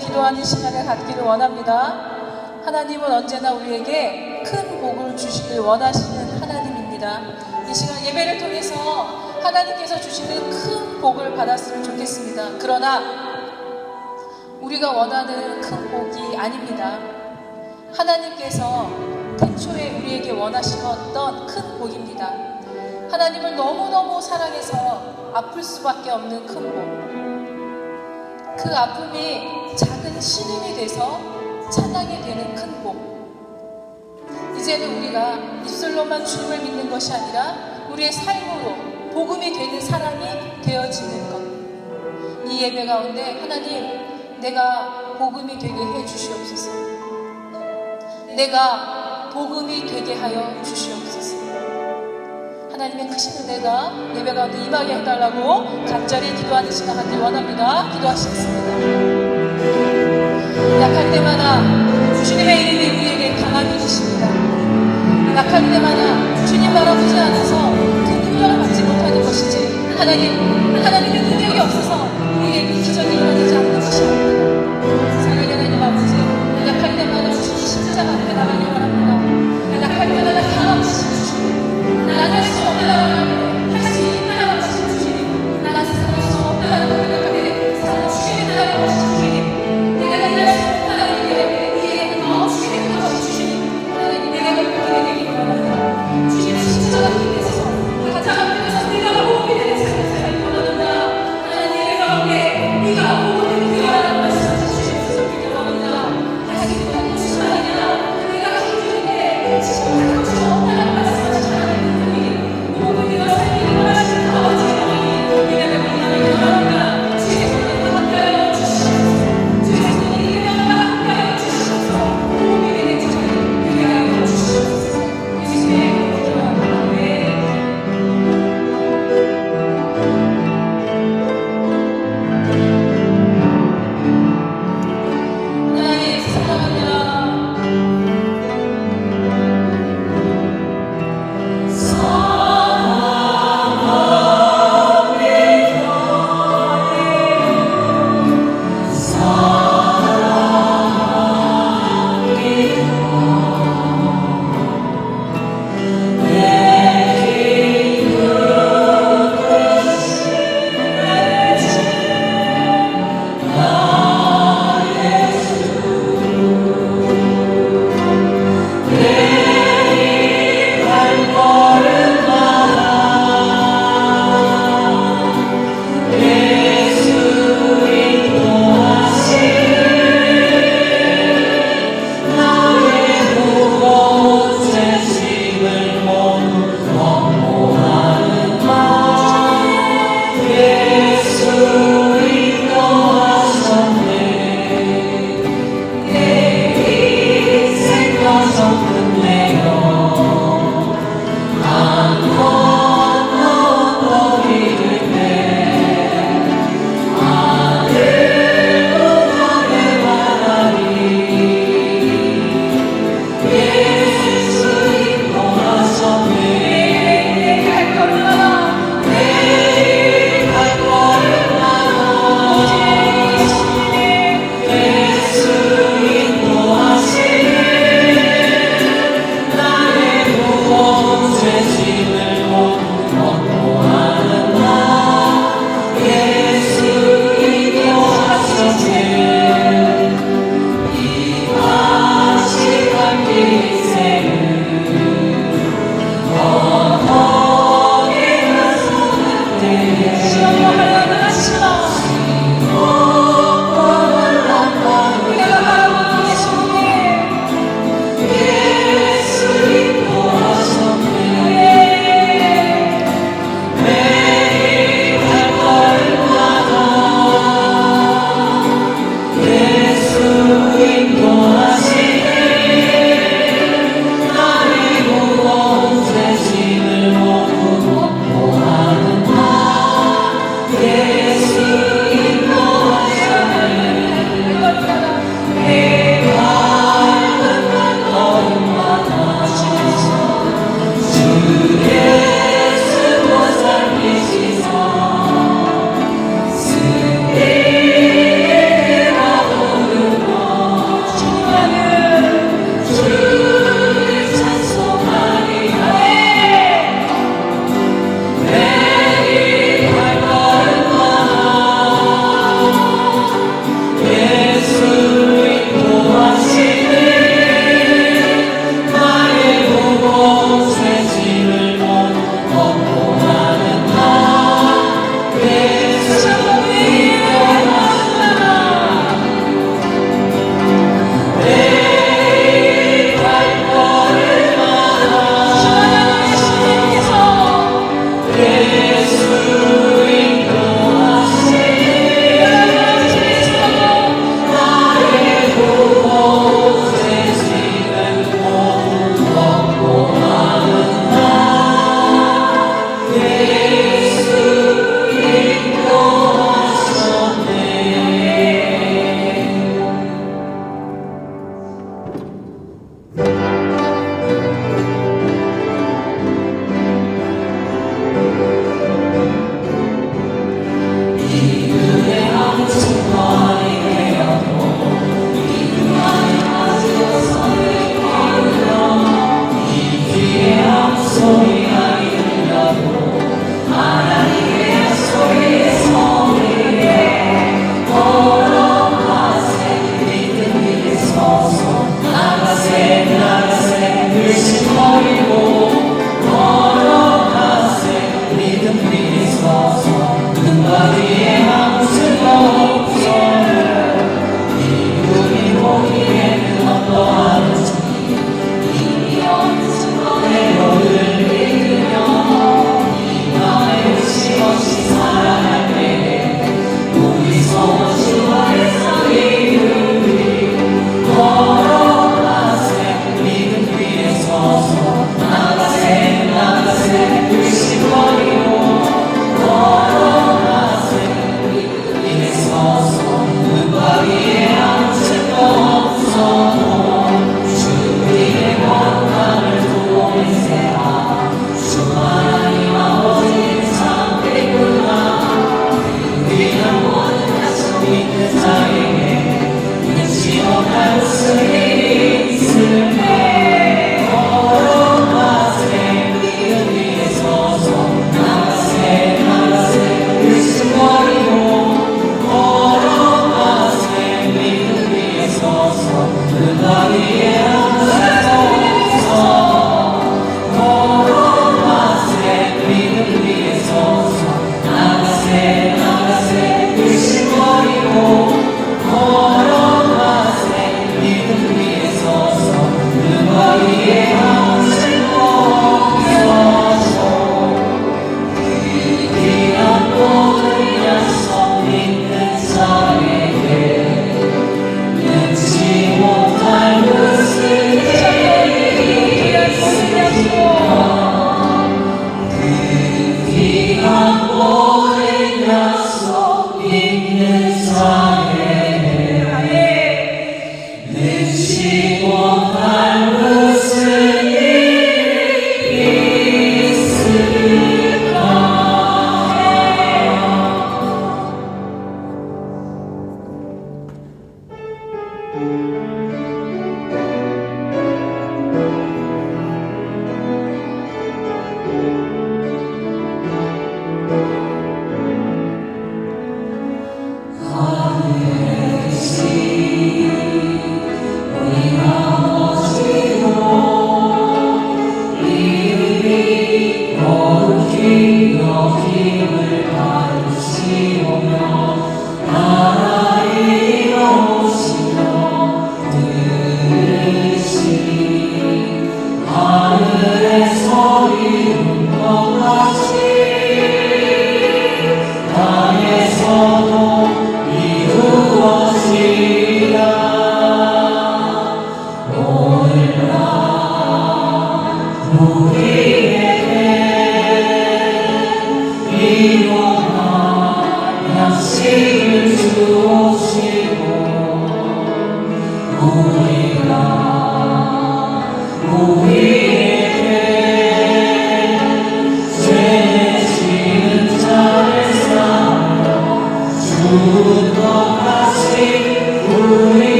기도하는 시간을 갖기를 원합니다. 하나님은 언제나 우리에게 큰 복을 주시길 원하시는 하나님입니다. 이 시간 예배를 통해서 하나님께서 주시는 큰 복을 받았으면 좋겠습니다. 그러나 우리가 원하는 큰 복이 아닙니다. 하나님께서 태초에 우리에게 원하시던 큰 복입니다. 하나님을 너무너무 사랑해서 아플 수밖에 없는 큰 복. 그 아픔이 작은 신음이 돼서 찬양이 되는 큰 복. 이제는 우리가 입술로만 주님을 믿는 것이 아니라 우리의 삶으로 복음이 되는 사람이 되어지는 것. 이 예배 가운데 하나님, 내가 복음이 되게 해주시옵소서. 내가 복음이 되게 하여 주시옵소서. 하나님의 크신 은혜가 예배 가운데 임하게 해달라고 간절히 기도하는 시간 갖길 원합니다. 기도하시겠습니다. 약할 때마다 주님의 이름이 우리에게 강함이 되십니다. 약할 때마다 주님 바라보지 않아서 그 능력을 받지 못하는 것이지, 하나님의 능력이 없어서 우리에게 기적이 일어나지 않는 것이 아닙니다. 사랑하는 하나님 아버지, 약할 때마다 주님 십자가 앞에 나가기 원합니다. 약할 때마다 강함하시는 주님, 나갈 수 없다라고 할수 있다라고 하시는 주님, 나갈 수 없다라고 생각하게 주님이 나가게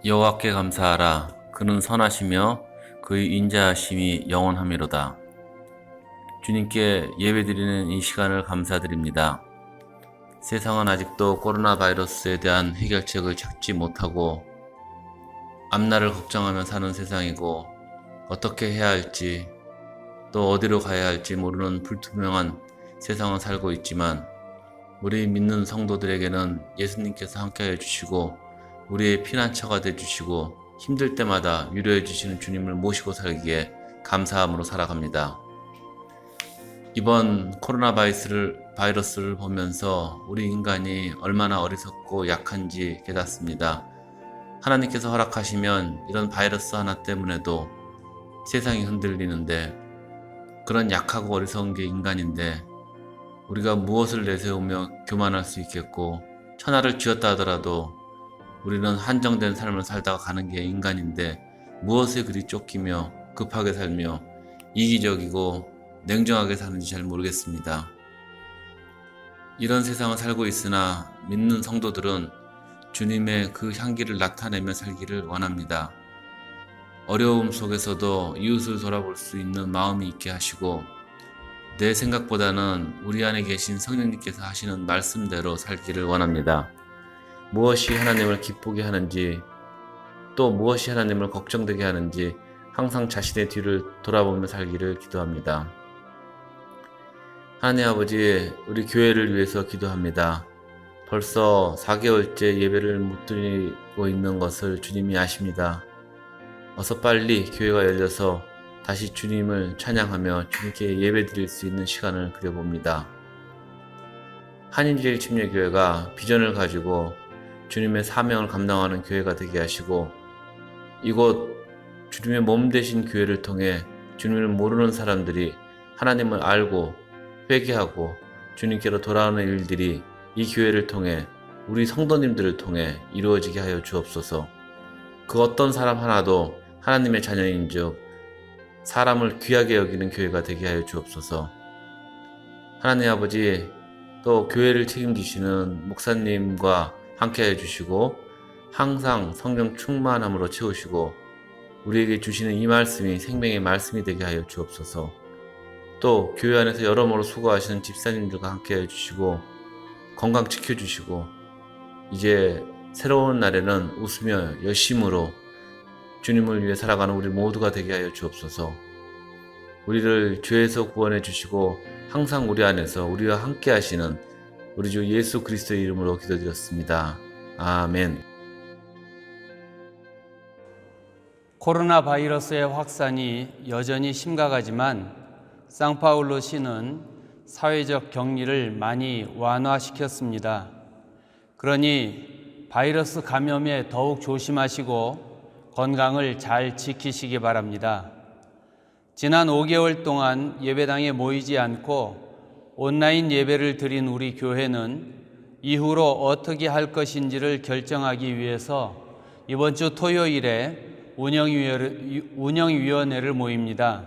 여호와께 감사하라. 그는 선하시며 그의 인자하심이 영원하미로다. 주님께 예배드리는 이 시간을 감사드립니다. 세상은 아직도 코로나 바이러스에 대한 해결책을 찾지 못하고 앞날을 걱정하며 사는 세상이고, 어떻게 해야 할지 또 어디로 가야 할지 모르는 불투명한 세상을 살고 있지만, 우리 믿는 성도들에게는 예수님께서 함께해 주시고 우리의 피난처가 되어주시고 힘들 때마다 위로해 주시는 주님을 모시고 살기에 감사함으로 살아갑니다. 이번 코로나 바이러스를 보면서 우리 인간이 얼마나 어리석고 약한지 깨닫습니다. 하나님께서 허락하시면 이런 바이러스 하나 때문에도 세상이 흔들리는데, 그런 약하고 어리석은 게 인간인데 우리가 무엇을 내세우며 교만할 수 있겠고, 천하를 쥐었다 하더라도 우리는 한정된 삶을 살다가 가는 게 인간인데, 무엇에 그리 쫓기며 급하게 살며 이기적이고 냉정하게 사는지 잘 모르겠습니다. 이런 세상을 살고 있으나 믿는 성도들은 주님의 그 향기를 나타내며 살기를 원합니다. 어려움 속에서도 이웃을 돌아볼 수 있는 마음이 있게 하시고, 내 생각보다는 우리 안에 계신 성령님께서 하시는 말씀대로 살기를 원합니다. 무엇이 하나님을 기쁘게 하는지, 또 무엇이 하나님을 걱정되게 하는지 항상 자신의 뒤를 돌아보며 살기를 기도합니다. 하나님 아버지, 우리 교회를 위해서 기도합니다. 벌써 4개월째 예배를 못 드리고 있는 것을 주님이 아십니다. 어서 빨리 교회가 열려서 다시 주님을 찬양하며 주님께 예배 드릴 수 있는 시간을 그려봅니다. 한인제일침례교회가 비전을 가지고 주님의 사명을 감당하는 교회가 되게 하시고, 이곳 주님의 몸 되신 교회를 통해 주님을 모르는 사람들이 하나님을 알고 회개하고 주님께로 돌아오는 일들이 이 교회를 통해, 우리 성도님들을 통해 이루어지게 하여 주옵소서. 그 어떤 사람 하나도 하나님의 자녀인즉 사람을 귀하게 여기는 교회가 되게 하여 주옵소서. 하나님 아버지, 또 교회를 책임지시는 목사님과 함께 하여 주시고, 항상 성령 충만함으로 채우시고, 우리에게 주시는 이 말씀이 생명의 말씀이 되게 하여 주옵소서. 또 교회 안에서 여러모로 수고하시는 집사님들과 함께 하여 주시고, 건강 지켜주시고, 이제 새로운 날에는 웃으며 열심으로 주님을 위해 살아가는 우리 모두가 되게 하여 주옵소서. 우리를 죄에서 구원해 주시고 항상 우리 안에서 우리와 함께 하시는 우리 주 예수 그리스도의 이름으로 기도드렸습니다. 아멘. 코로나 바이러스의 확산이 여전히 심각하지만 상파울로 시는 사회적 격리를 많이 완화시켰습니다. 그러니 바이러스 감염에 더욱 조심하시고 건강을 잘 지키시기 바랍니다. 지난 5개월 동안 예배당에 모이지 않고 온라인 예배를 드린 우리 교회는 이후로 어떻게 할 것인지를 결정하기 위해서 이번 주 토요일에 운영위원회를 모입니다.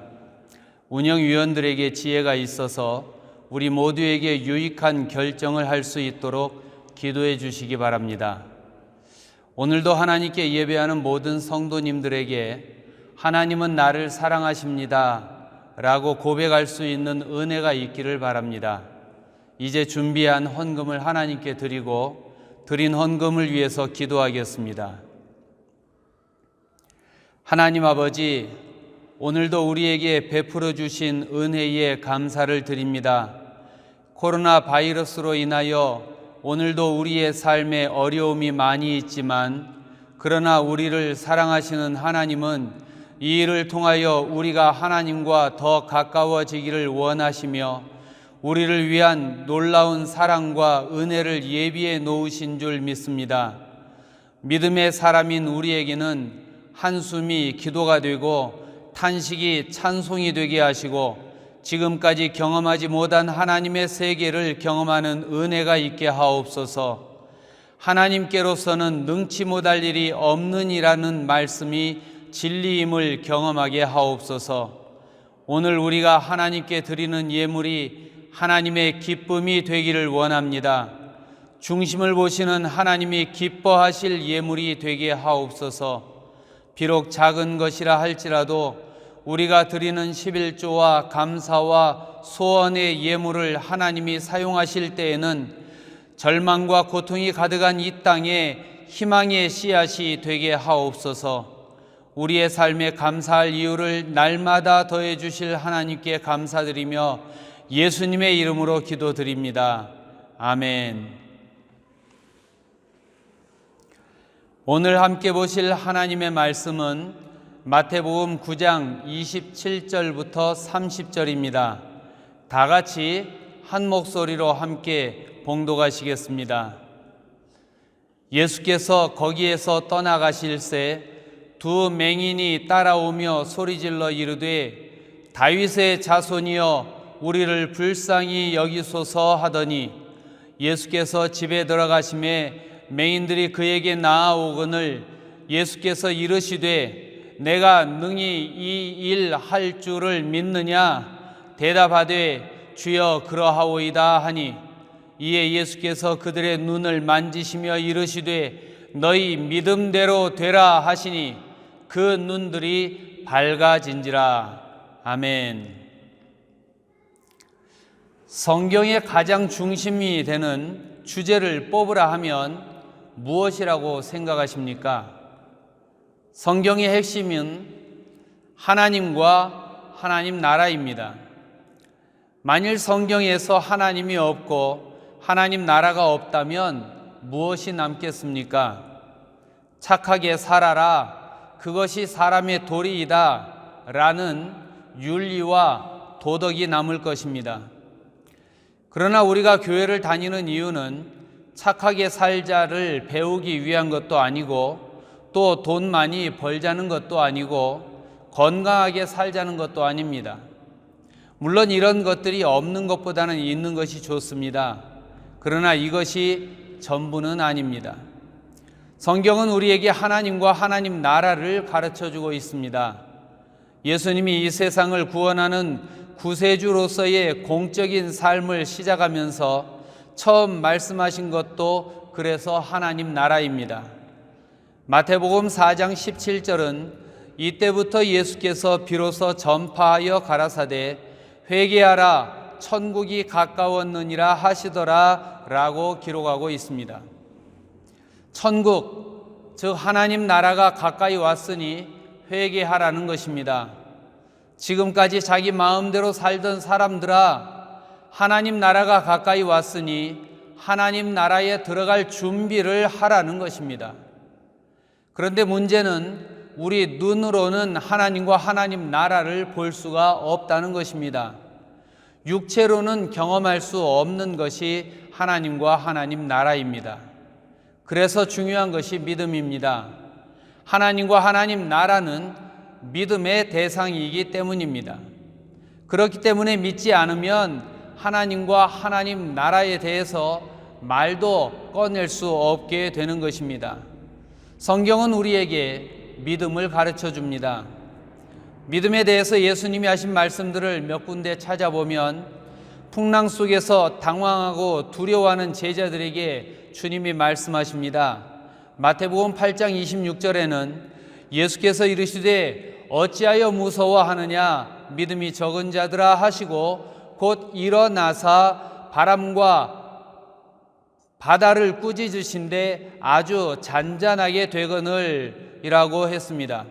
운영위원들에게 지혜가 있어서 우리 모두에게 유익한 결정을 할 수 있도록 기도해 주시기 바랍니다. 오늘도 하나님께 예배하는 모든 성도님들에게 하나님은 나를 사랑하십니다 라고 고백할 수 있는 은혜가 있기를 바랍니다. 이제 준비한 헌금을 하나님께 드리고 드린 헌금을 위해서 기도하겠습니다. 하나님 아버지, 오늘도 우리에게 베풀어 주신 은혜에 감사를 드립니다. 코로나 바이러스로 인하여 오늘도 우리의 삶에 어려움이 많이 있지만, 그러나 우리를 사랑하시는 하나님은 이 일을 통하여 우리가 하나님과 더 가까워지기를 원하시며 우리를 위한 놀라운 사랑과 은혜를 예비해 놓으신 줄 믿습니다. 믿음의 사람인 우리에게는 한숨이 기도가 되고 탄식이 찬송이 되게 하시고 지금까지 경험하지 못한 하나님의 세계를 경험하는 은혜가 있게 하옵소서. 하나님께로서는 능치 못할 일이 없느니라는 말씀이 진리임을 경험하게 하옵소서. 오늘 우리가 하나님께 드리는 예물이 하나님의 기쁨이 되기를 원합니다. 중심을 보시는 하나님이 기뻐하실 예물이 되게 하옵소서. 비록 작은 것이라 할지라도 우리가 드리는 11조와 감사와 소원의 예물을 하나님이 사용하실 때에는 절망과 고통이 가득한 이 땅에 희망의 씨앗이 되게 하옵소서. 우리의 삶에 감사할 이유를 날마다 더해 주실 하나님께 감사드리며 예수님의 이름으로 기도드립니다. 아멘. 오늘 함께 보실 하나님의 말씀은 마태복음 9장 27절부터 30절입니다. 다 같이 한 목소리로 함께 봉독하시겠습니다. 예수께서 거기에서 떠나가실새 두 맹인이 따라오며 소리질러 이르되 다윗의 자손이여 우리를 불쌍히 여기소서 하더니 예수께서 집에 들어가심에 맹인들이 그에게 나아오거늘 예수께서 이르시되 내가 능히 이 일 할 줄을 믿느냐 대답하되 주여 그러하오이다 하니 이에 예수께서 그들의 눈을 만지시며 이르시되 너희 믿음대로 되라 하시니 그 눈들이 밝아진지라. 아멘. 성경의 가장 중심이 되는 주제를 뽑으라 하면 무엇이라고 생각하십니까? 성경의 핵심은 하나님과 하나님 나라입니다. 만일 성경에서 하나님이 없고 하나님 나라가 없다면 무엇이 남겠습니까? 착하게 살아라, 그것이 사람의 도리이다 라는 윤리와 도덕이 남을 것입니다. 그러나 우리가 교회를 다니는 이유는 착하게 살자를 배우기 위한 것도 아니고 또 돈 많이 벌자는 것도 아니고 건강하게 살자는 것도 아닙니다. 물론 이런 것들이 없는 것보다는 있는 것이 좋습니다. 그러나 이것이 전부는 아닙니다. 성경은 우리에게 하나님과 하나님 나라를 가르쳐주고 있습니다. 예수님이 이 세상을 구원하는 구세주로서의 공적인 삶을 시작하면서 처음 말씀하신 것도 그래서 하나님 나라입니다. 마태복음 4장 17절은 이때부터 예수께서 비로소 전파하여 가라사대 회개하라 천국이 가까웠느니라 하시더라 라고 기록하고 있습니다. 천국, 즉 하나님 나라가 가까이 왔으니 회개하라는 것입니다. 지금까지 자기 마음대로 살던 사람들아, 하나님 나라가 가까이 왔으니 하나님 나라에 들어갈 준비를 하라는 것입니다. 그런데 문제는 우리 눈으로는 하나님과 하나님 나라를 볼 수가 없다는 것입니다. 육체로는 경험할 수 없는 것이 하나님과 하나님 나라입니다. 그래서 중요한 것이 믿음입니다. 하나님과 하나님 나라는 믿음의 대상이기 때문입니다. 그렇기 때문에 믿지 않으면 하나님과 하나님 나라에 대해서 말도 꺼낼 수 없게 되는 것입니다. 성경은 우리에게 믿음을 가르쳐 줍니다. 믿음에 대해서 예수님이 하신 말씀들을 몇 군데 찾아보면 풍랑 속에서 당황하고 두려워하는 제자들에게 주님이 말씀하십니다. 마태복음 8장 26절에는 예수께서 이르시되 어찌하여 무서워하느냐 믿음이 적은 자들아 하시고 곧 일어나사 바람과 바다를 꾸짖으신데 아주 잔잔하게 되거늘 이라고 했습니다.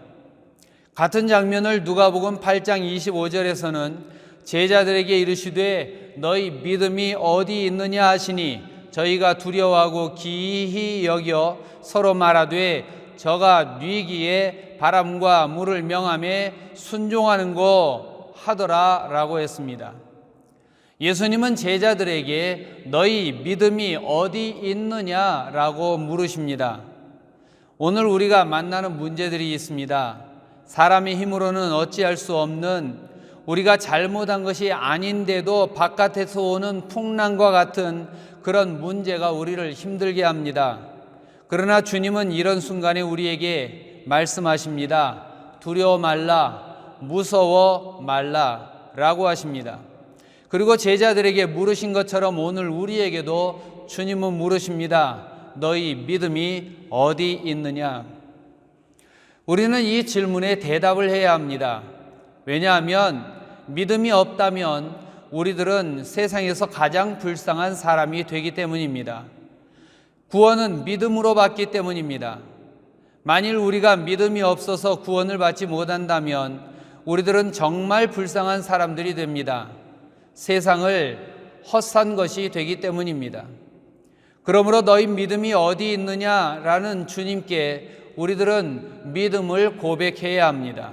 같은 장면을 누가복음 8장 25절에서는 제자들에게 이르시되 너희 믿음이 어디 있느냐 하시니 저희가 두려워하고 기이히 여겨 서로 말하되 저가 뉘기에 바람과 물을 명함에 순종하는고 하더라 라고 했습니다. 예수님은 제자들에게 너희 믿음이 어디 있느냐라고 물으십니다. 오늘 우리가 만나는 문제들이 있습니다. 사람의 힘으로는 어찌할 수 없는, 우리가 잘못한 것이 아닌데도 바깥에서 오는 풍랑과 같은 그런 문제가 우리를 힘들게 합니다. 그러나 주님은 이런 순간에 우리에게 말씀하십니다. 두려워 말라, 무서워 말라 라고 하십니다. 그리고 제자들에게 물으신 것처럼 오늘 우리에게도 주님은 물으십니다. 너희 믿음이 어디 있느냐? 우리는 이 질문에 대답을 해야 합니다. 왜냐하면 믿음이 없다면 우리들은 세상에서 가장 불쌍한 사람이 되기 때문입니다. 구원은 믿음으로 받기 때문입니다. 만일 우리가 믿음이 없어서 구원을 받지 못한다면 우리들은 정말 불쌍한 사람들이 됩니다. 세상을 헛산 것이 되기 때문입니다. 그러므로 너희 믿음이 어디 있느냐라는 주님께 우리들은 믿음을 고백해야 합니다.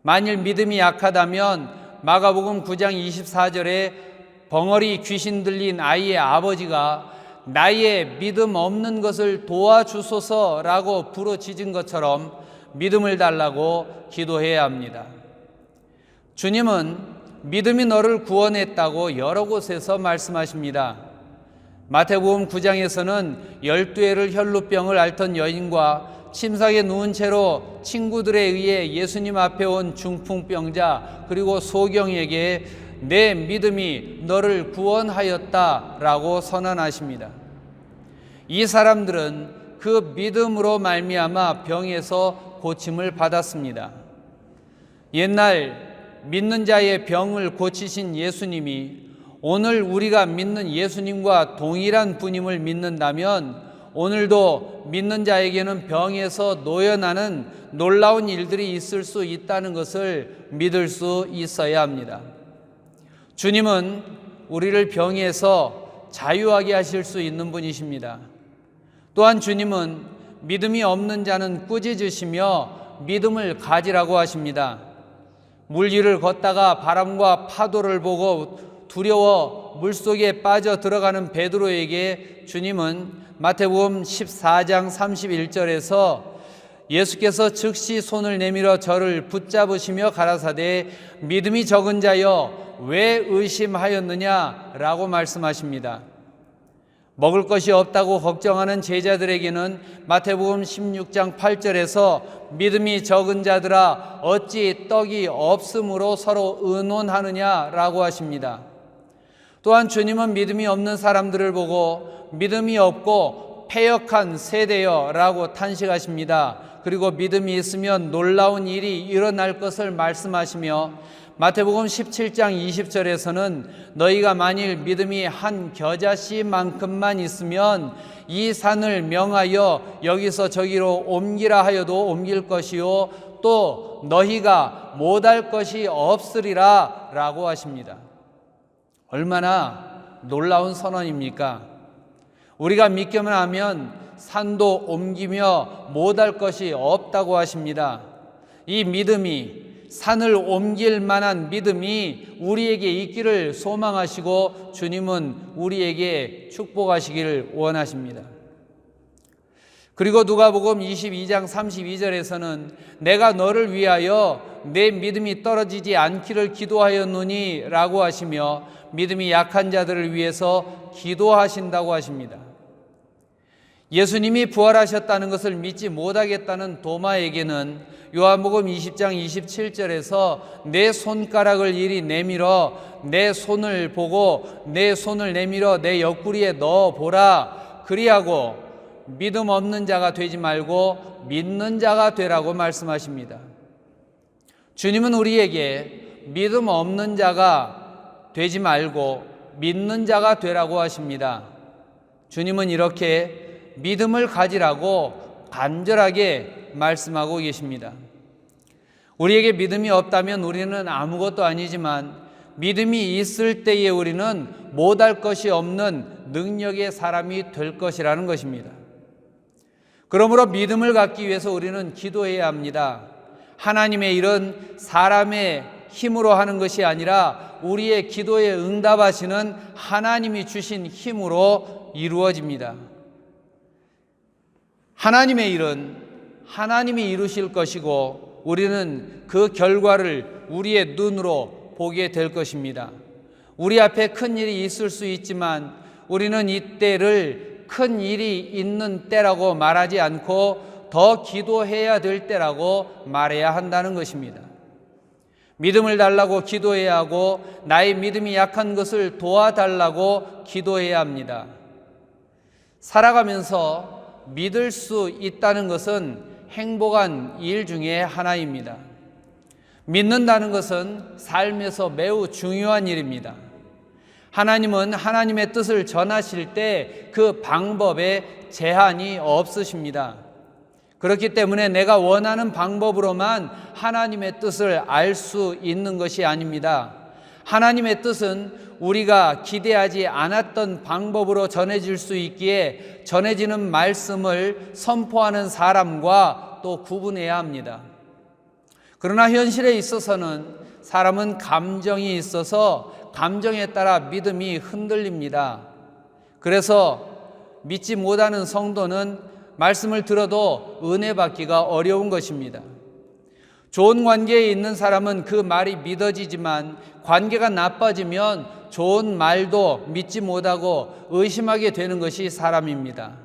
만일 믿음이 약하다면 마가복음 9장 24절에 벙어리 귀신 들린 아이의 아버지가 나의 믿음 없는 것을 도와주소서라고 부르짖은 것처럼 믿음을 달라고 기도해야 합니다. 주님은 믿음이 너를 구원했다고 여러 곳에서 말씀하십니다. 마태복음 9장에서는 12해를 혈루병을 앓던 여인과 침상에 누운 채로 친구들에 의해 예수님 앞에 온 중풍병자 그리고 소경에게 내 믿음이 너를 구원하였다라고 선언하십니다. 이 사람들은 그 믿음으로 말미암아 병에서 고침을 받았습니다. 옛날 믿는 자의 병을 고치신 예수님이 오늘 우리가 믿는 예수님과 동일한 분임을 믿는다면 오늘도 믿는 자에게는 병에서 노여나는 놀라운 일들이 있을 수 있다는 것을 믿을 수 있어야 합니다. 주님은 우리를 병에서 자유하게 하실 수 있는 분이십니다. 또한 주님은 믿음이 없는 자는 꾸짖으시며 믿음을 가지라고 하십니다. 물 위를 걷다가 바람과 파도를 보고 두려워 물속에 빠져 들어가는 베드로에게 주님은 마태복음 14장 31절에서 예수께서 즉시 손을 내밀어 저를 붙잡으시며 가라사대 믿음이 적은 자여 왜 의심하였느냐 라고 말씀하십니다. 먹을 것이 없다고 걱정하는 제자들에게는 마태복음 16장 8절에서 믿음이 적은 자들아 어찌 떡이 없음으로 서로 의논하느냐라고 하십니다. 또한 주님은 믿음이 없는 사람들을 보고 믿음이 없고 패역한 세대여라고 탄식하십니다. 그리고 믿음이 있으면 놀라운 일이 일어날 것을 말씀하시며 마태복음 17장 20절에서는 너희가 만일 믿음이 한 겨자씨만큼만 있으면 이 산을 명하여 여기서 저기로 옮기라 하여도 옮길 것이요 또 너희가 못할 것이 없으리라 라고 하십니다. 얼마나 놀라운 선언입니까? 우리가 믿기만 하면 산도 옮기며 못할 것이 없다고 하십니다. 이 믿음이 산을 옮길 만한 믿음이 우리에게 있기를 소망하시고 주님은 우리에게 축복하시기를 원하십니다. 그리고 누가복음 22장 32절에서는 내가 너를 위하여 내 믿음이 떨어지지 않기를 기도하였노니 라고 하시며 믿음이 약한 자들을 위해서 기도하신다고 하십니다. 예수님이 부활하셨다는 것을 믿지 못하겠다는 도마에게는 요한복음 20장 27절에서 내 손가락을 이리 내밀어 내 손을 보고 내 손을 내밀어 내 옆구리에 넣어보라 그리하고 믿음 없는 자가 되지 말고 믿는 자가 되라고 말씀하십니다. 주님은 우리에게 믿음 없는 자가 되지 말고 믿는 자가 되라고 하십니다. 주님은 이렇게 믿음을 가지라고 간절하게 말씀하고 계십니다. 우리에게 믿음이 없다면 우리는 아무것도 아니지만 믿음이 있을 때에 우리는 못할 것이 없는 능력의 사람이 될 것이라는 것입니다. 그러므로 믿음을 갖기 위해서 우리는 기도해야 합니다. 하나님의 일은 사람의 힘으로 하는 것이 아니라 우리의 기도에 응답하시는 하나님이 주신 힘으로 이루어집니다. 하나님의 일은 하나님이 이루실 것이고 우리는 그 결과를 우리의 눈으로 보게 될 것입니다. 우리 앞에 큰 일이 있을 수 있지만 우리는 이 때를 큰 일이 있는 때라고 말하지 않고 더 기도해야 될 때라고 말해야 한다는 것입니다. 믿음을 달라고 기도해야 하고 나의 믿음이 약한 것을 도와달라고 기도해야 합니다. 살아가면서 믿을 수 있다는 것은 행복한 일 중에 하나입니다. 믿는다는 것은 삶에서 매우 중요한 일입니다. 하나님은 하나님의 뜻을 전하실 때 그 방법에 제한이 없으십니다. 그렇기 때문에 내가 원하는 방법으로만 하나님의 뜻을 알 수 있는 것이 아닙니다. 하나님의 뜻은 우리가 기대하지 않았던 방법으로 전해질 수 있기에 전해지는 말씀을 선포하는 사람과 또 구분해야 합니다. 그러나 현실에 있어서는 사람은 감정이 있어서 감정에 따라 믿음이 흔들립니다. 그래서 믿지 못하는 성도는 말씀을 들어도 은혜 받기가 어려운 것입니다. 좋은 관계에 있는 사람은 그 말이 믿어지지만 관계가 나빠지면 좋은 말도 믿지 못하고 의심하게 되는 것이 사람입니다.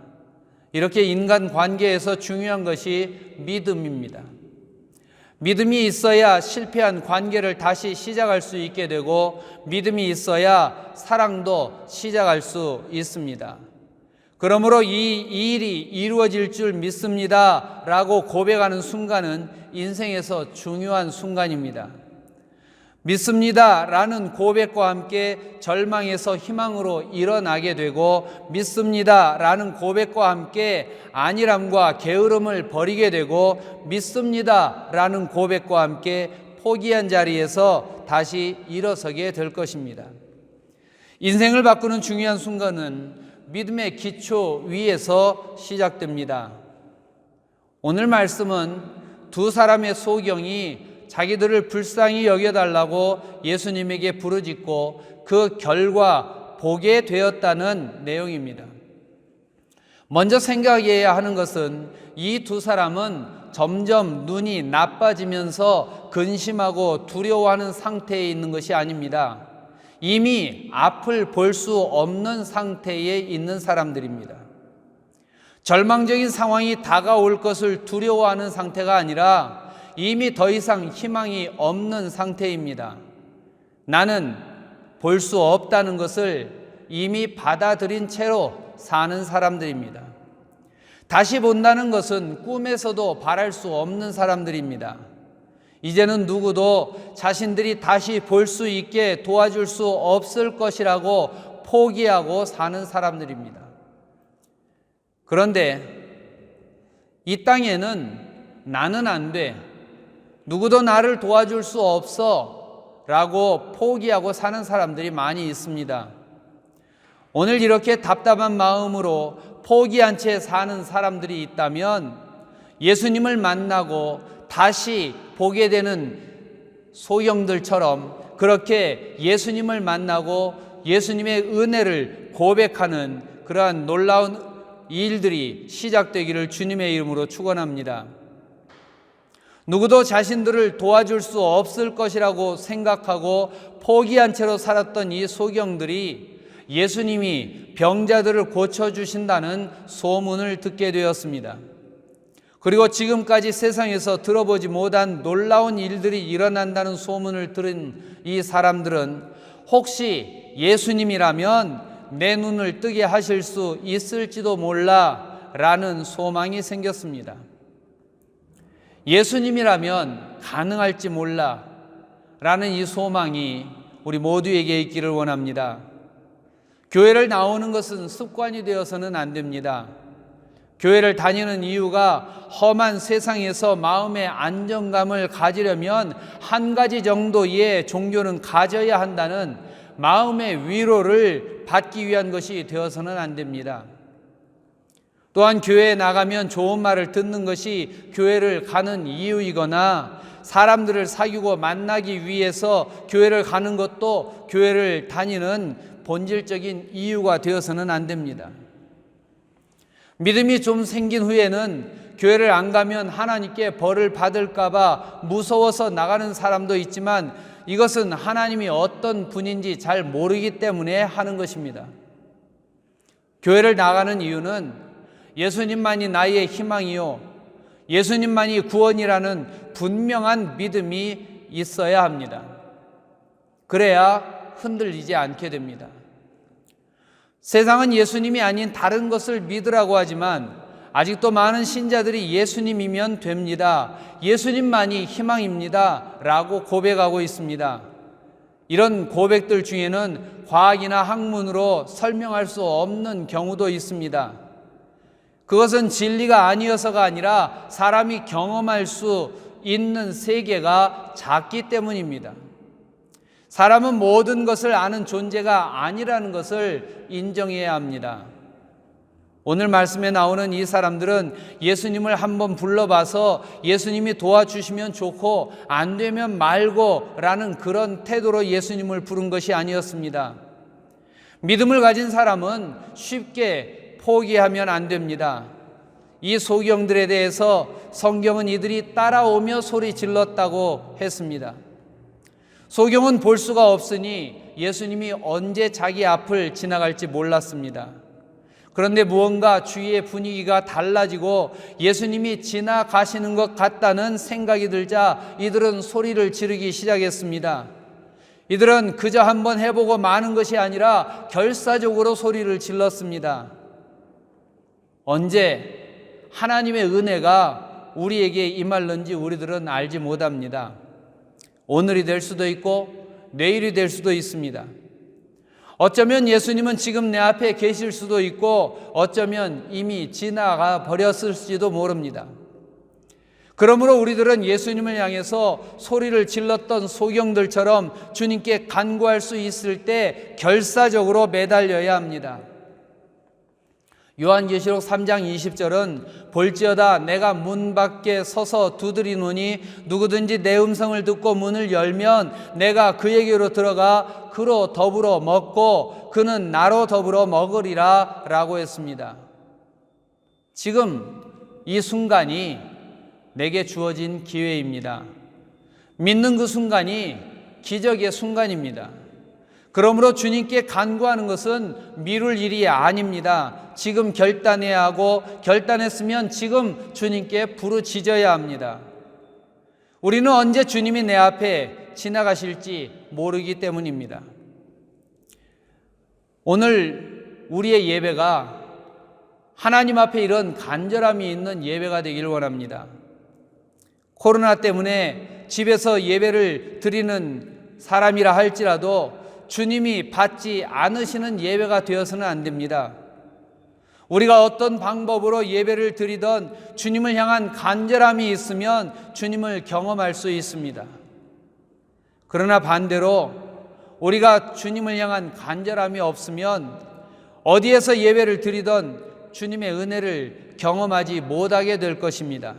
이렇게 인간 관계에서 중요한 것이 믿음입니다. 믿음이 있어야 실패한 관계를 다시 시작할 수 있게 되고 믿음이 있어야 사랑도 시작할 수 있습니다. 그러므로 이 일이 이루어질 줄 믿습니다 라고 고백하는 순간은 인생에서 중요한 순간입니다. 믿습니다 라는 고백과 함께 절망에서 희망으로 일어나게 되고 믿습니다 라는 고백과 함께 안일함과 게으름을 버리게 되고 믿습니다 라는 고백과 함께 포기한 자리에서 다시 일어서게 될 것입니다. 인생을 바꾸는 중요한 순간은 믿음의 기초 위에서 시작됩니다. 오늘 말씀은 두 사람의 소경이 자기들을 불쌍히 여겨달라고 예수님에게 부르짖고 그 결과 보게 되었다는 내용입니다. 먼저 생각해야 하는 것은 이 두 사람은 점점 눈이 나빠지면서 근심하고 두려워하는 상태에 있는 것이 아닙니다. 이미 앞을 볼 수 없는 상태에 있는 사람들입니다. 절망적인 상황이 다가올 것을 두려워하는 상태가 아니라 이미 더 이상 희망이 없는 상태입니다. 나는 볼 수 없다는 것을 이미 받아들인 채로 사는 사람들입니다. 다시 본다는 것은 꿈에서도 바랄 수 없는 사람들입니다. 이제는 누구도 자신들이 다시 볼 수 있게 도와줄 수 없을 것이라고 포기하고 사는 사람들입니다. 그런데 이 땅에는 나는 안 돼, 누구도 나를 도와줄 수 없어 라고 포기하고 사는 사람들이 많이 있습니다. 오늘 이렇게 답답한 마음으로 포기한 채 사는 사람들이 있다면 예수님을 만나고 다시 보게 되는 소경들처럼 그렇게 예수님을 만나고 예수님의 은혜를 고백하는 그러한 놀라운 일들이 시작되기를 주님의 이름으로 축원합니다. 누구도 자신들을 도와줄 수 없을 것이라고 생각하고 포기한 채로 살았던 이 소경들이 예수님이 병자들을 고쳐주신다는 소문을 듣게 되었습니다. 그리고 지금까지 세상에서 들어보지 못한 놀라운 일들이 일어난다는 소문을 들은 이 사람들은 혹시 예수님이라면 내 눈을 뜨게 하실 수 있을지도 몰라 라는 소망이 생겼습니다. 예수님이라면 가능할지 몰라 라는 이 소망이 우리 모두에게 있기를 원합니다. 교회를 나오는 것은 습관이 되어서는 안 됩니다. 교회를 다니는 이유가 험한 세상에서 마음의 안정감을 가지려면 한 가지 정도의 종교는 가져야 한다는 마음의 위로를 받기 위한 것이 되어서는 안 됩니다. 또한 교회에 나가면 좋은 말을 듣는 것이 교회를 가는 이유이거나 사람들을 사귀고 만나기 위해서 교회를 가는 것도 교회를 다니는 본질적인 이유가 되어서는 안 됩니다. 믿음이 좀 생긴 후에는 교회를 안 가면 하나님께 벌을 받을까 봐 무서워서 나가는 사람도 있지만 이것은 하나님이 어떤 분인지 잘 모르기 때문에 하는 것입니다. 교회를 나가는 이유는 예수님만이 나의 희망이요, 예수님만이 구원이라는 분명한 믿음이 있어야 합니다. 그래야 흔들리지 않게 됩니다. 세상은 예수님이 아닌 다른 것을 믿으라고 하지만 아직도 많은 신자들이 예수님이면 됩니다, 예수님만이 희망입니다 라고 고백하고 있습니다. 이런 고백들 중에는 과학이나 학문으로 설명할 수 없는 경우도 있습니다. 그것은 진리가 아니어서가 아니라 사람이 경험할 수 있는 세계가 작기 때문입니다. 사람은 모든 것을 아는 존재가 아니라는 것을 인정해야 합니다. 오늘 말씀에 나오는 이 사람들은 예수님을 한번 불러봐서 예수님이 도와주시면 좋고 안 되면 말고 라는 그런 태도로 예수님을 부른 것이 아니었습니다. 믿음을 가진 사람은 쉽게 포기하면 안 됩니다. 이 소경들에 대해서 성경은 이들이 따라오며 소리 질렀다고 했습니다. 소경은 볼 수가 없으니 예수님이 언제 자기 앞을 지나갈지 몰랐습니다. 그런데 무언가 주위의 분위기가 달라지고 예수님이 지나가시는 것 같다는 생각이 들자 이들은 소리를 지르기 시작했습니다. 이들은 그저 한번 해보고 마는 것이 아니라 결사적으로 소리를 질렀습니다. 언제 하나님의 은혜가 우리에게 임할는지 우리들은 알지 못합니다. 오늘이 될 수도 있고 내일이 될 수도 있습니다. 어쩌면 예수님은 지금 내 앞에 계실 수도 있고 어쩌면 이미 지나가 버렸을지도 모릅니다. 그러므로 우리들은 예수님을 향해서 소리를 질렀던 소경들처럼 주님께 간구할 수 있을 때 결사적으로 매달려야 합니다. 요한계시록 3장 20절은 볼지어다 내가 문 밖에 서서 두드리노니 누구든지 내 음성을 듣고 문을 열면 내가 그에게로 들어가 그로 더불어 먹고 그는 나로 더불어 먹으리라 라고 했습니다. 지금 이 순간이 내게 주어진 기회입니다. 믿는 그 순간이 기적의 순간입니다. 그러므로 주님께 간구하는 것은 미룰 일이 아닙니다. 지금 결단해야 하고 결단했으면 지금 주님께 부르짖어야 합니다. 우리는 언제 주님이 내 앞에 지나가실지 모르기 때문입니다. 오늘 우리의 예배가 하나님 앞에 이런 간절함이 있는 예배가 되기를 원합니다. 코로나 때문에 집에서 예배를 드리는 사람이라 할지라도 주님이 받지 않으시는 예배가 되어서는 안 됩니다. 우리가 어떤 방법으로 예배를 드리던 주님을 향한 간절함이 있으면 주님을 경험할 수 있습니다. 그러나 반대로 우리가 주님을 향한 간절함이 없으면 어디에서 예배를 드리던 주님의 은혜를 경험하지 못하게 될 것입니다.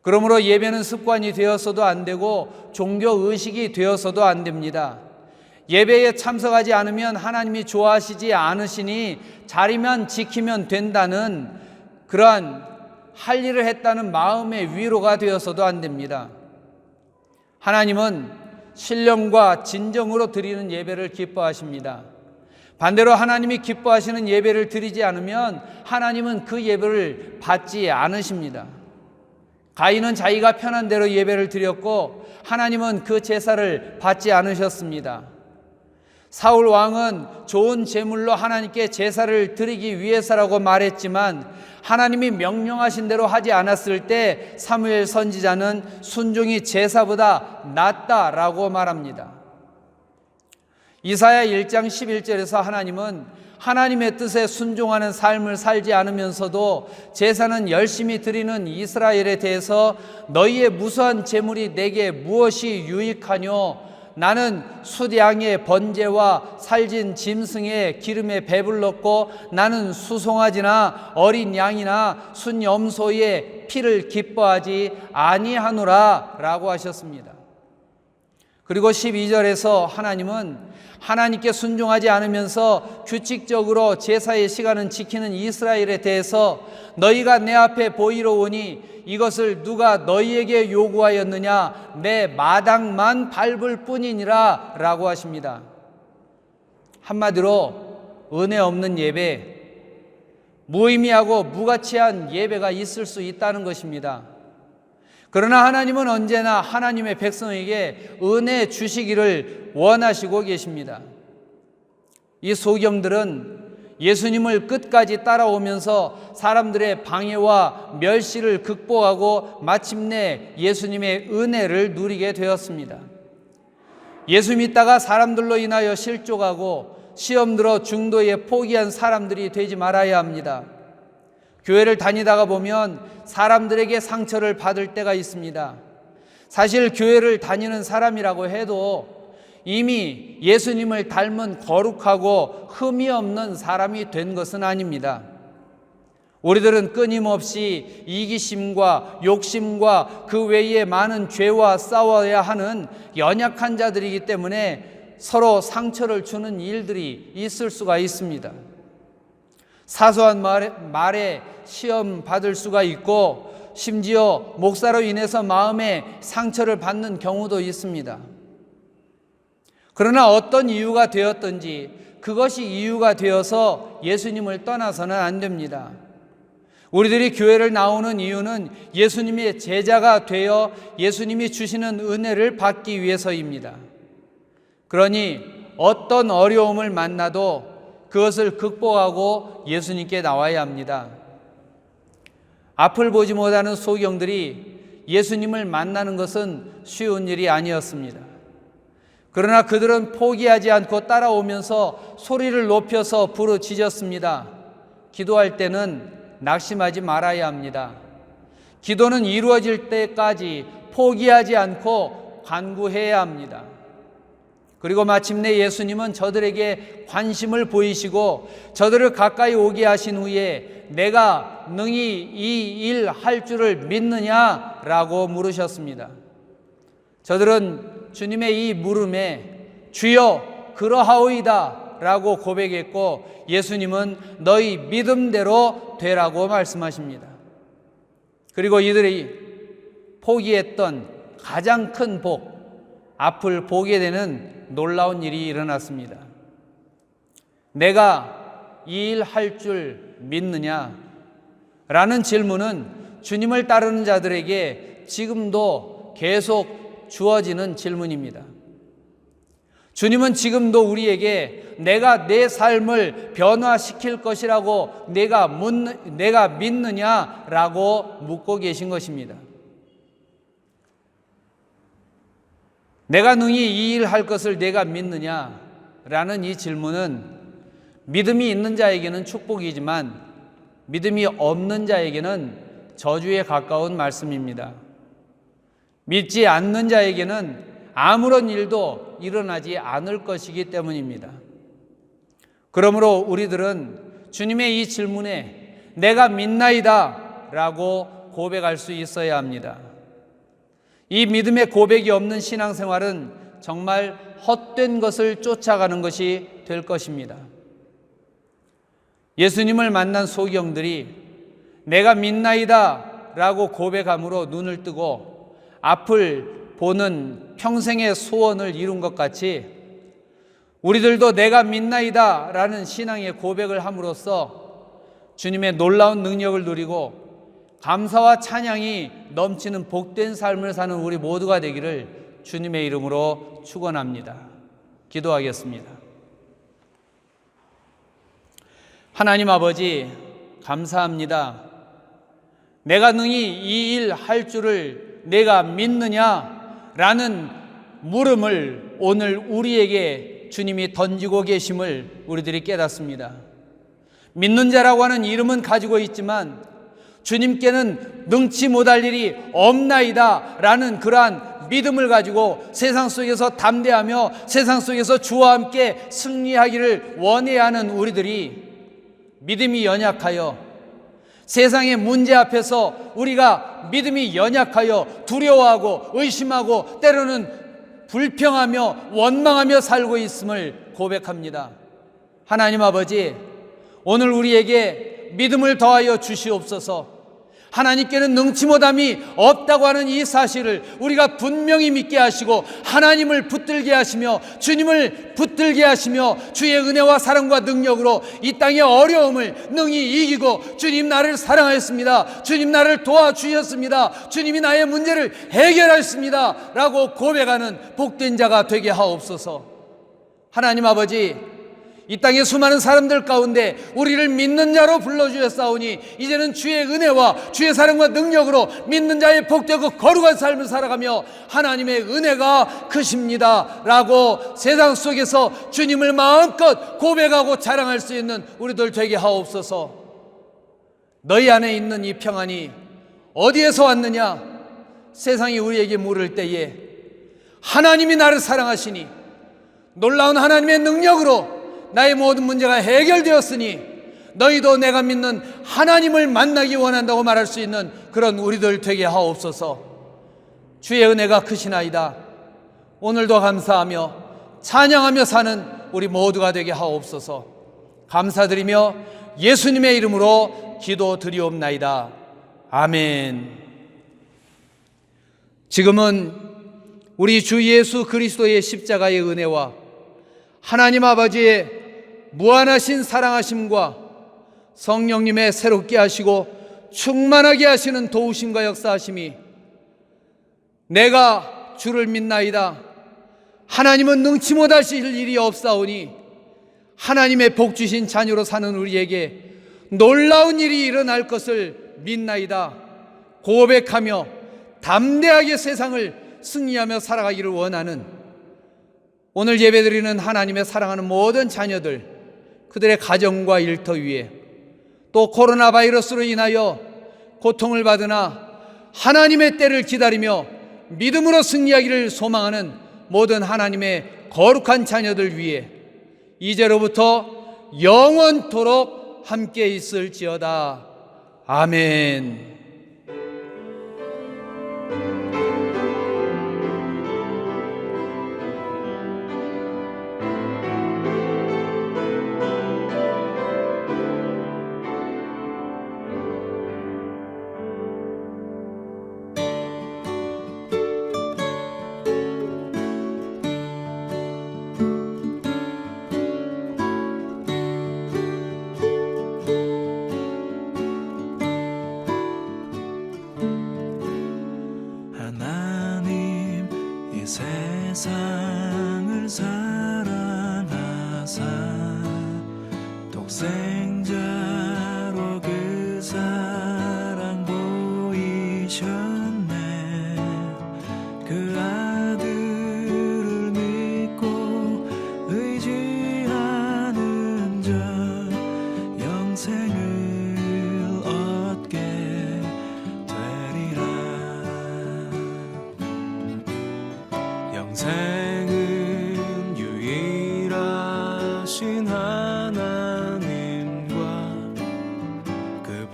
그러므로 예배는 습관이 되어서도 안 되고 종교의식이 되어서도 안 됩니다. 예배에 참석하지 않으면 하나님이 좋아하시지 않으시니 자리만 지키면 된다는 그러한 할 일을 했다는 마음의 위로가 되어서도 안 됩니다. 하나님은 신령과 진정으로 드리는 예배를 기뻐하십니다. 반대로 하나님이 기뻐하시는 예배를 드리지 않으면 하나님은 그 예배를 받지 않으십니다. 가인은 자기가 편한 대로 예배를 드렸고 하나님은 그 제사를 받지 않으셨습니다. 사울 왕은 좋은 제물로 하나님께 제사를 드리기 위해서라고 말했지만 하나님이 명령하신 대로 하지 않았을 때 사무엘 선지자는 순종이 제사보다 낫다라고 말합니다. 이사야 1장 11절에서 하나님은 하나님의 뜻에 순종하는 삶을 살지 않으면서도 제사는 열심히 드리는 이스라엘에 대해서 너희의 무수한 제물이 내게 무엇이 유익하뇨? 나는 숫양의 번제와 살진 짐승의 기름에 배불렀고 나는 수송아지나 어린 양이나 순염소의 피를 기뻐하지 아니하노라 라고 하셨습니다. 그리고 12절에서 하나님은 하나님께 순종하지 않으면서 규칙적으로 제사의 시간은 지키는 이스라엘에 대해서 너희가 내 앞에 보이러 오니 이것을 누가 너희에게 요구하였느냐 내 마당만 밟을 뿐이니라 라고 하십니다. 한마디로 은혜 없는 예배, 무의미하고 무가치한 예배가 있을 수 있다는 것입니다. 그러나 하나님은 언제나 하나님의 백성에게 은혜 주시기를 원하시고 계십니다. 이 소경들은 예수님을 끝까지 따라오면서 사람들의 방해와 멸시를 극복하고 마침내 예수님의 은혜를 누리게 되었습니다. 예수 믿다가 사람들로 인하여 실족하고 시험 들어 중도에 포기한 사람들이 되지 말아야 합니다. 교회를 다니다가 보면 사람들에게 상처를 받을 때가 있습니다. 사실 교회를 다니는 사람이라고 해도 이미 예수님을 닮은 거룩하고 흠이 없는 사람이 된 것은 아닙니다. 우리들은 끊임없이 이기심과 욕심과 그 외에 많은 죄와 싸워야 하는 연약한 자들이기 때문에 서로 상처를 주는 일들이 있을 수가 있습니다. 사소한 말에 시험 받을 수가 있고 심지어 목사로 인해서 마음에 상처를 받는 경우도 있습니다. 그러나 어떤 이유가 되었든지 그것이 이유가 되어서 예수님을 떠나서는 안 됩니다. 우리들이 교회를 나오는 이유는 예수님의 제자가 되어 예수님이 주시는 은혜를 받기 위해서입니다. 그러니 어떤 어려움을 만나도 그것을 극복하고 예수님께 나와야 합니다. 앞을 보지 못하는 소경들이 예수님을 만나는 것은 쉬운 일이 아니었습니다. 그러나 그들은 포기하지 않고 따라오면서 소리를 높여서 부르짖었습니다. 기도할 때는 낙심하지 말아야 합니다. 기도는 이루어질 때까지 포기하지 않고 간구해야 합니다. 그리고 마침내 예수님은 저들에게 관심을 보이시고 저들을 가까이 오게 하신 후에 내가 능히 이 일 할 줄을 믿느냐라고 물으셨습니다. 저들은 주님의 이 물음에 주여 그러하오이다 라고 고백했고 예수님은 너희 믿음대로 되라고 말씀하십니다. 그리고 이들이 포기했던 가장 큰 복, 앞을 보게 되는 놀라운 일이 일어났습니다. 내가 이 일 할 줄 믿느냐? 라는 질문은 주님을 따르는 자들에게 지금도 계속 주어지는 질문입니다. 주님은 지금도 우리에게 내가 내 삶을 변화시킬 것이라고 내가 믿느냐라고 묻고 계신 것입니다. 내가 능히 이 일 할 것을 내가 믿느냐라는 이 질문은 믿음이 있는 자에게는 축복이지만 믿음이 없는 자에게는 저주에 가까운 말씀입니다. 믿지 않는 자에게는 아무런 일도 일어나지 않을 것이기 때문입니다. 그러므로 우리들은 주님의 이 질문에 내가 믿나이다 라고 고백할 수 있어야 합니다. 이 믿음의 고백이 없는 신앙생활은 정말 헛된 것을 쫓아가는 것이 될 것입니다. 예수님을 만난 소경들이 내가 믿나이다 라고 고백함으로 눈을 뜨고 앞을 보는 평생의 소원을 이룬 것 같이 우리들도 내가 믿나이다 라는 신앙의 고백을 함으로써 주님의 놀라운 능력을 누리고 감사와 찬양이 넘치는 복된 삶을 사는 우리 모두가 되기를 주님의 이름으로 축원합니다. 기도하겠습니다. 하나님 아버지 감사합니다. 내가 능히 이 일 할 줄을 내가 믿느냐라는 물음을 오늘 우리에게 주님이 던지고 계심을 우리들이 깨닫습니다. 믿는 자라고 하는 이름은 가지고 있지만 주님께는 능치 못할 일이 없나이다 라는 그러한 믿음을 가지고 세상 속에서 담대하며 세상 속에서 주와 함께 승리하기를 원해야 하는 우리들이 믿음이 연약하여 세상의 문제 앞에서 우리가 믿음이 연약하여 두려워하고 의심하고 때로는 불평하며 원망하며 살고 있음을 고백합니다. 하나님 아버지, 오늘 우리에게 믿음을 더하여 주시옵소서. 하나님께는 능치 못함이 없다고 하는 이 사실을 우리가 분명히 믿게 하시고 하나님을 붙들게 하시며 주님을 붙들게 하시며 주의 은혜와 사랑과 능력으로 이 땅의 어려움을 능히 이기고 주님 나를 사랑하였습니다. 주님 나를 도와주셨습니다. 주님이 나의 문제를 해결하였습니다. 라고 고백하는 복된 자가 되게 하옵소서. 하나님 아버지, 이 땅의 수많은 사람들 가운데 우리를 믿는 자로 불러주셨사오니 이제는 주의 은혜와 주의 사랑과 능력으로 믿는 자의 복되고 거룩한 삶을 살아가며 하나님의 은혜가 크십니다 라고 세상 속에서 주님을 마음껏 고백하고 자랑할 수 있는 우리들 되게 하옵소서. 너희 안에 있는 이 평안이 어디에서 왔느냐? 세상이 우리에게 물을 때에 하나님이 나를 사랑하시니 놀라운 하나님의 능력으로 나의 모든 문제가 해결되었으니 너희도 내가 믿는 하나님을 만나기 원한다고 말할 수 있는 그런 우리들 되게 하옵소서. 주의 은혜가 크시나이다. 오늘도 감사하며 찬양하며 사는 우리 모두가 되게 하옵소서. 감사드리며 예수님의 이름으로 기도드리옵나이다. 아멘. 지금은 우리 주 예수 그리스도의 십자가의 은혜와 하나님 아버지의 무한하신 사랑하심과 성령님의 새롭게 하시고 충만하게 하시는 도우심과 역사하심이 내가 주를 믿나이다. 하나님은 능치 못하실 일이 없사오니 하나님의 복 주신 자녀로 사는 우리에게 놀라운 일이 일어날 것을 믿나이다. 고백하며 담대하게 세상을 승리하며 살아가기를 원하는 오늘 예배드리는 하나님의 사랑하는 모든 자녀들, 그들의 가정과 일터 위에 또 코로나 바이러스로 인하여 고통을 받으나 하나님의 때를 기다리며 믿음으로 승리하기를 소망하는 모든 하나님의 거룩한 자녀들 위해 이제로부터 영원토록 함께 있을지어다. 아멘. 하나님 이 세상을 사랑하사 독생자로 그 사랑 보이셨네. 그 아들을 믿고 의지하는 자 영생을 얻게 되리라. 영생은 유일하신 하나님과 그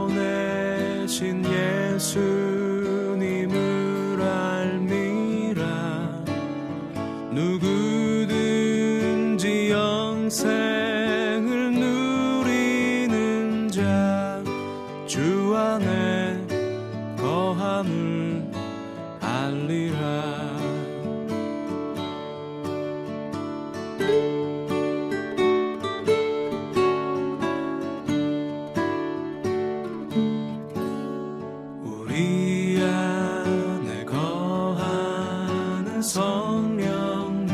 보내신 예수님을 알미라. 누구든지 영생을 누리는 자 주 안에 거함을 알리라. 우리 안에 거하는 성령님은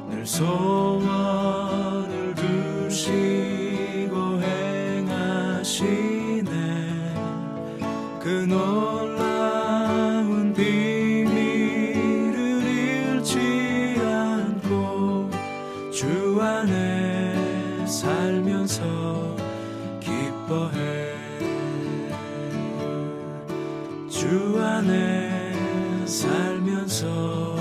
늘 소원을 두시고 행하시네. 그 놀라운 비밀을 잃지 않고 주 안에 살면서 기뻐해. 주 안에 살면서